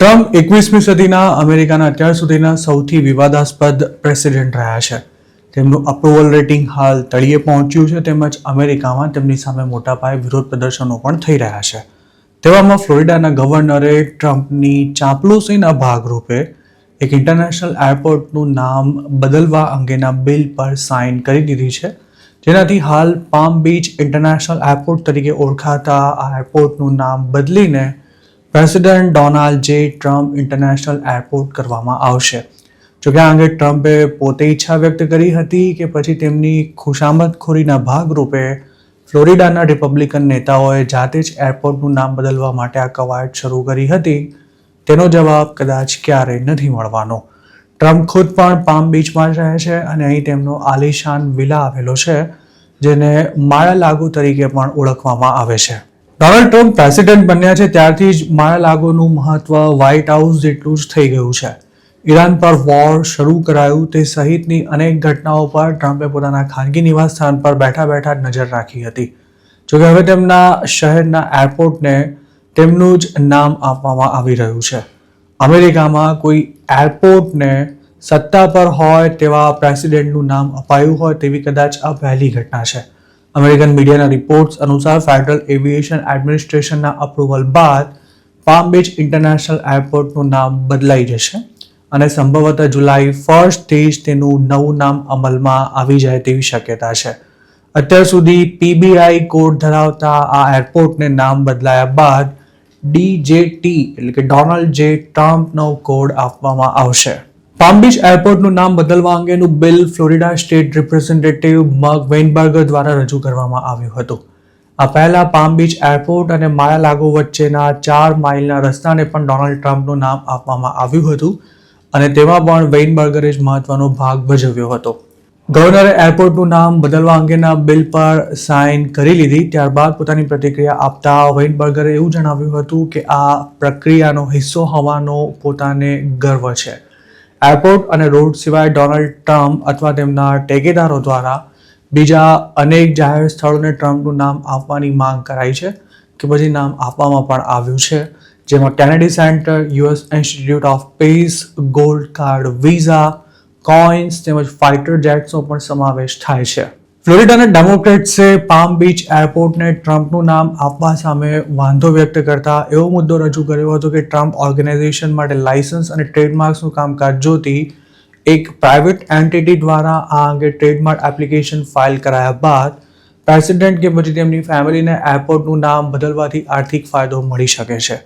Trump 21મી સદીના અમેરિકાના અત્યાર સુધીના સૌથી વિવાદાસ્પદ પ્રેસિડેન્ટ રહ્યા છે. તેમનું અપ્રુવલ રેટિંગ હાલ તળિયે પહોંચ્યું છે, તેમજ અમેરિકામાં તેમની સામે મોટા પાયે વિરોધ પ્રદર્શનો પણ થઈ રહ્યા છે. તેવામાં ફ્લોરિડાના ગવર્નરે ટ્રમ્પની ચાંપલૂસીના ભાગરૂપે એક ઇન્ટરનેશનલ એરપોર્ટનું નામ બદલવા અંગેના બિલ પર સાઇન કરી દીધી છે, જેનાથી હાલ પામ બીચ ઇન્ટરનેશનલ એરપોર્ટ તરીકે ઓળખાતા આ એરપોર્ટનું નામ બદલીને પ્રેસિડેન્ટ ડોનાલ્ડ જે ટ્રમ્પ ઇન્ટરનેશનલ એરપોર્ટ કરવામાં આવશે. જોકે આ અંગે ટ્રમ્પે પોતે ઈચ્છા વ્યક્ત કરી હતી કે પછી તેમની ખુશામતખોરીના ભાગરૂપે ફ્લોરિડાના રિપબ્લિકન નેતાઓએ જાતે જ એરપોર્ટનું નામ બદલવા માટે આ કવાયત શરૂ કરી હતી, તેનો જવાબ કદાચ ક્યારેય નથી મળવાનો. ટ્રમ્પ ખુદ પણ પામ બીચમાં જ રહે છે અને અહીં તેમનો આલિશાન વિલા આવેલો છે, જેને માર-અ-લાગો તરીકે પણ ઓળખવામાં આવે છે. ડોનાલ્ડ ટ્રમ્પ પ્રેસિડેન્ટ બન્યા છે ત્યારથી જ માર-અ-લાગોનું મહત્વ વ્હાઇટ હાઉસ જેટલું જ થઈ ગયું છે. ઈરાન પર વોર શરૂ કરાયું તે સહિતની અનેક ઘટનાઓ પર ટ્રમ્પે પોતાના ખાનગી નિવાસસ્થાન પર બેઠા બેઠા નજર રાખી હતી. જોકે હવે તેમના શહેરના એરપોર્ટને તેમનું જ નામ આપવામાં આવી રહ્યું છે. અમેરિકામાં કોઈ એરપોર્ટને સત્તા પર હોય તેવા પ્રેસિડેન્ટનું નામ અપાયું હોય તેવી કદાચ આ પહેલી ઘટના છે. અમેરિકન મીડિયાના રિપોર્ટ્સ અનુસાર ફેડરલ એવિએશન એડમિનિસ્ટ્રેશનના અપ્રુવલ બાદ પામ બીચ ઇન્ટરનેશનલ એરપોર્ટનું નામ બદલાઈ જશે અને સંભવતઃ જુલાઈ 1થી જ તેનું નવું નામ અમલમાં આવી જાય તેવી શક્યતા છે. અત્યાર સુધી પીબીઆઈ કોડ ધરાવતા આ એરપોર્ટને નામ બદલાયા બાદ DJT એટલે કે ડોનાલ્ડ જે ટ્રમ્પનો કોડ આપવામાં આવશે. પામ બીચ એરપોર્ટનું નામ બદલવા અંગેનું બિલ ફ્લોરિડા સ્ટેટ રિપ્રેઝેન્ટેટિવ મગ વેઇનબર્ગર દ્વારા રજૂ કરવામાં આવ્યું હતું. આ પહેલા પામ બીચ એરપોર્ટ અને માર-અ-લાગો વચ્ચેના 4 માઇલના રસ્તાને પણ ડોનાલ્ડ ટ્રમ્પનું નામ આપવામાં આવ્યું હતું અને તેમાં પણ વેઇનબર્ગરે જ મહત્વનો ભાગ ભજવ્યો હતો. ગવર્નરે એરપોર્ટનું નામ બદલવા અંગેના બિલ પર સાઇન કરી લીધી. ત્યારબાદ પોતાની પ્રતિક્રિયા આપતા વેઇનબર્ગરે એવું જણાવ્યું હતું કે આ પ્રક્રિયાનો હિસ્સો હોવાનો પોતાને ગર્વ છે. એરપોર્ટ અને રોડ સિવાય ડોનાલ્ડ ટ્રમ્પ અથવા તેમના ટેકેદારો દ્વારા બીજા અનેક જાહેર સ્થળોને ટ્રમ્પનું નામ આપવાની માંગ કરાઈ છે કે પછી નામ આપવામાં પણ આવ્યું છે, જેમાં Kennedy centre, US institute of piece, gold card, visa, coins તેમજ ફાઇટર જેટ્સનો પણ સમાવેશ થાય છે. ફ્લોરિડાના ડેમોક્રેટ્સે પામ બીચ એરપોર્ટને ટ્રમ્પનું નામ આપવા સામે વાંધો વ્યક્ત કરતા એવો મુદ્દો રજૂ કર્યો હતો કે ટ્રમ્પ ઓર્ગેનાઇઝેશન માટે લાયસન્સ અને ટ્રેડમાર્ક્સનું કામકાજ જોતી એક પ્રાઇવેટ એન્ટિટી દ્વારા આ અંગે ટ્રેડમાર્ક એપ્લિકેશન ફાઇલ કરાયા બાદ પ્રેસિડેન્ટ કે પછી તેમની ફેમિલીને એરપોર્ટનું નામ બદલવાથી આર્થિક ફાયદો મળી શકે છે.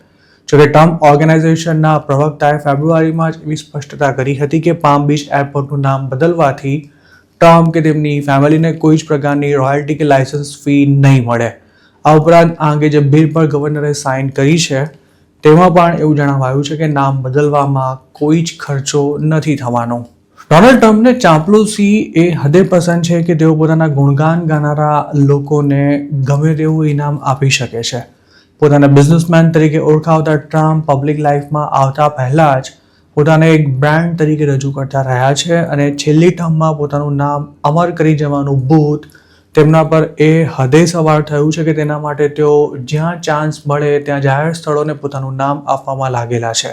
જોકે ટ્રમ્પ ઓર્ગેનાઇઝેશનના પ્રવક્તાએ ફેબ્રુઆરીમાં જ એવી સ્પષ્ટતા કરી હતી કે પામ બીચ એરપોર્ટનું નામ બદલવાથી ટ્રમ્પ કે તેમની ફેમિલીને કોઈ જ પ્રકારની રોયલ્ટી કે લાયસન્સ ફી નહીં મળે. આ ઉપરાંત આ અંગે જે બિલ પર ગવર્નરે સાઇન કરી છે તેમાં પણ એવું જણાવાયું છે કે નામ બદલવામાં કોઈ જ ખર્ચો નથી થવાનો. ડોનાલ્ડ ટ્રમ્પને ચાંપલૂસી એ હદે પસંદ છે કે તેઓ પોતાના ગુણગાન ગાનારા લોકોને ગમે તેવું ઇનામ આપી શકે છે. પોતાના બિઝનેસમેન તરીકે ઓળખાવતા ટ્રમ્પ પબ્લિક લાઈફમાં આવતા પહેલા જ પોતાને એક બ્રાન્ડ તરીકે રજૂ કરતા રહ્યા છે અને છેલ્લી ટર્મમાં પોતાનું નામ અમર કરી જવાનું ભૂત તેમના પર એ હદે સવાર થયું છે કે તેના માટે તેઓ જ્યાં ચાન્સ મળે ત્યાં જાહેર સ્થળોને પોતાનું નામ આપવામાં લાગેલા છે.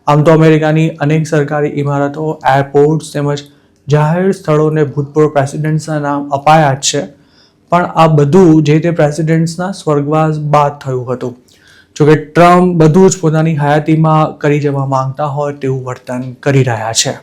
આમ તો અમેરિકાની અનેક સરકારી ઇમારતો, એરપોર્ટ્સ તેમજ જાહેર સ્થળોને ભૂતપૂર્વ પ્રેસિડેન્ટ્સના નામ અપાયા જ છે, પણ આ બધું જે તે પ્રેસિડેન્ટ્સના સ્વર્ગવાસ બાદ થયું હતું. જોકે ટ્રમ્પ બધું જ પોતાની હયાતીમાં કરી જવા માંગતા હોય તેવું વર્તન કરી રહ્યા છે.